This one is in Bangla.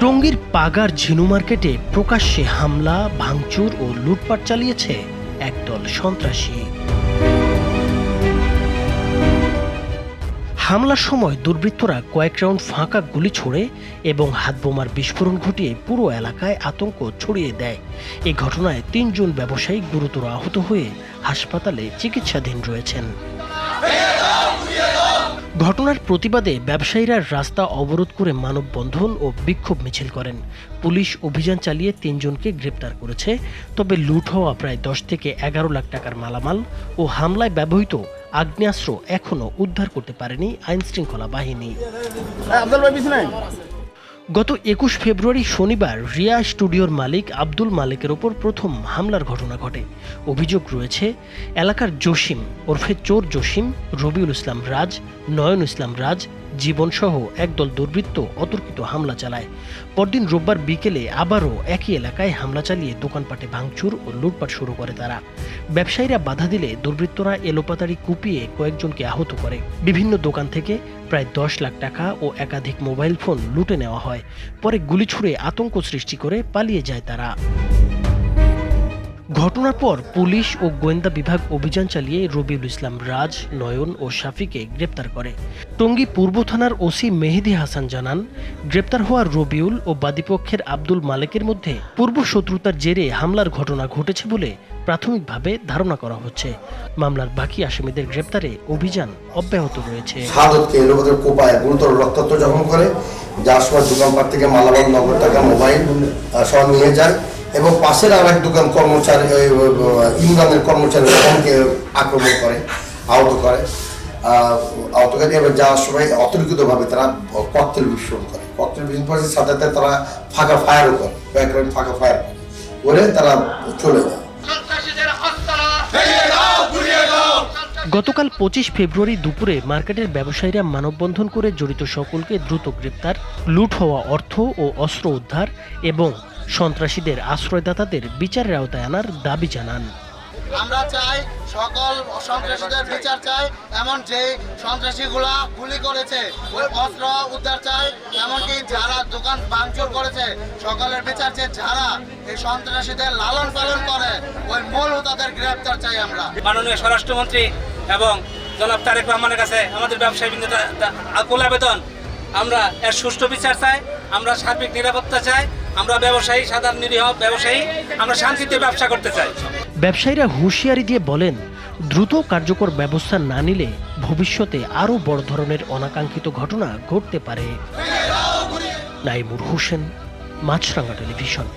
টঙ্গীর পাগার ঝিনু মার্কেটে প্রকাশ্যে হামলা, ভাঙচুর ও লুটপাট চালিয়েছে একদল সন্ত্রাসী। হামলার সময় দুর্বৃত্তরা কয়েক রাউন্ড ফাঁকা গুলি ছোড়ে এবং হাতবোমার বিস্ফোরণ ঘটিয়ে পুরো এলাকায় আতঙ্ক ছড়িয়ে দেয়। এই ঘটনায় ৩ জন ব্যবসায়ী গুরুতর আহত হয়ে হাসপাতালে চিকিৎসাধীন রয়েছেন। ঘটনার প্রতিবাদে ব্যবসায়ীরা রাস্তা অবরোধ করে মানববন্ধন ও বিক্ষোভ মিছিল করেন। পুলিশ অভিযান চালিয়ে ৩ জনকে গ্রেপ্তার করেছে। তবে লুট হওয়া প্রায় ১০ থেকে ১১ লাখ টাকার মালামাল ও হামলায় ব্যবহৃত আগ্নেয়াস্ত্র এখনও উদ্ধার করতে পারেনি আইনশৃঙ্খলা বাহিনী। গত ২১ ফেব্রুয়ারি শনিবার রিয়া স্টুডিওর মালিক আব্দুল মালেকের ওপর প্রথম হামলার ঘটনা ঘটে। অভিযোগ রয়েছে এলাকার জসিম ওরফে চোর জসিম, রবিউল ইসলাম রাজ, নয়ন ইসলাম রাজ, জীবনসহ একদল দুর্বৃত্ত অতর্কিত হামলা চালায়। পরদিন রোববার বিকেলে আবারও একই এলাকায় হামলা চালিয়ে দোকানপাটে ভাঙচুর ও লুটপাট শুরু করে তারা। ব্যবসায়ীরা বাধা দিলে দুর্বৃত্তরা এলোপাতাড়ি কুপিয়ে কয়েকজনকে আহত করে। বিভিন্ন দোকান থেকে প্রায় ১০ লাখ টাকা ও একাধিক মোবাইল ফোন লুটে নেওয়া হয়। পরে গুলি ছুড়ে আতঙ্ক সৃষ্টি করে পালিয়ে যায় তারা। ঘটনার পর পুলিশ ও গোয়েন্দা বিভাগ অভিযান চালিয়ে রবিউল ইসলাম রাজ, নয়ন ও শাফিকে গ্রেপ্তার করে। টঙ্গী পূর্ব থানার ওসি মেহেদী হাসান জানান, গ্রেপ্তার হওয়া রবিউল ও বাদীপক্ষের আব্দুল মালেকের মধ্যে পূর্ব শত্রুতার জেরে হামলার ঘটনা ঘটেছে বলে প্রাথমিকভাবে ধারণা করা হচ্ছে। মামলার বাকি আসামিদের গ্রেপ্তারে অভিযান অব্যাহত রয়েছে। শাহাদতকে এলোপাতাড়ি কোপায় গুরুতর রক্তাক্ত জখম করে, যার সময় দোকানপাট থেকে মালামাল, নগদ টাকা, মোবাইল সব নিয়ে যায় এবং পাশের আর এক দোকান কর্মচারী ইমরানের কর্মচারী রকমকে আক্রমণ করে, আহত করে এবার যাওয়ার সময় অতর্কিতভাবে তারা ককটেল বিস্ফোরণ করে। ককটেল বিস্ফোরণের সাথে সাথে তারা ফাঁকা ফায়ারও করে, কয়েক রাউন্ড ফাঁকা ফায়ার করে তারা চলে যায়। গতকাল ২৫ ফেব্রুয়ারি দুপুরে মার্কেটের ব্যবসায়ীরা মানববন্ধন করে জড়িত সকলকে দ্রুত গ্রেপ্তার, লুট হওয়া অর্থ ও অস্ত্র উদ্ধার এবং সন্ত্রাসীদের আশ্রয়দাতাদের বিচারের আওতায় আনার দাবি জানান। আমরা চাই সকল সন্ত্রাসীদের বিচার চাই, এমন যে সন্ত্রাসীগুলা গুলি করেছে ওই অস্ত্র উদ্ধার চাই, এমনকি যারা দোকান ভাঙচুর করেছে সকলের বিচার চাই, যারা এই সন্ত্রাসীদের লালন পালন করে ওই মূল তাদের গ্রেপ্তার চাই। আমরা মাননীয় স্বরাষ্ট্রমন্ত্রী এবং জনাব তারেক রহমানের কাছে আমাদের ব্যবসায়ী বৃন্দ আকুল আবেদন, আমরা এর সুষ্ঠু বিচার চাই, আমরা সার্বিক নিরাপত্তা চাই, আমরা ব্যবসায়ী, সাধারণ নিরীহ ব্যবসায়ী, আমরা শান্তিতে ব্যবসা করতে চাই। ব্যবসায়ীরা হুঁশিয়ারি দিয়ে বলেন, দ্রুত কার্যকর ব্যবস্থা না নিলে ভবিষ্যতে আরও বড় ধরনের অনাকাঙ্ক্ষিত ঘটনা ঘটতে পারে। নাইমুর হোসেন, মাছরাঙা টেলিভিশন।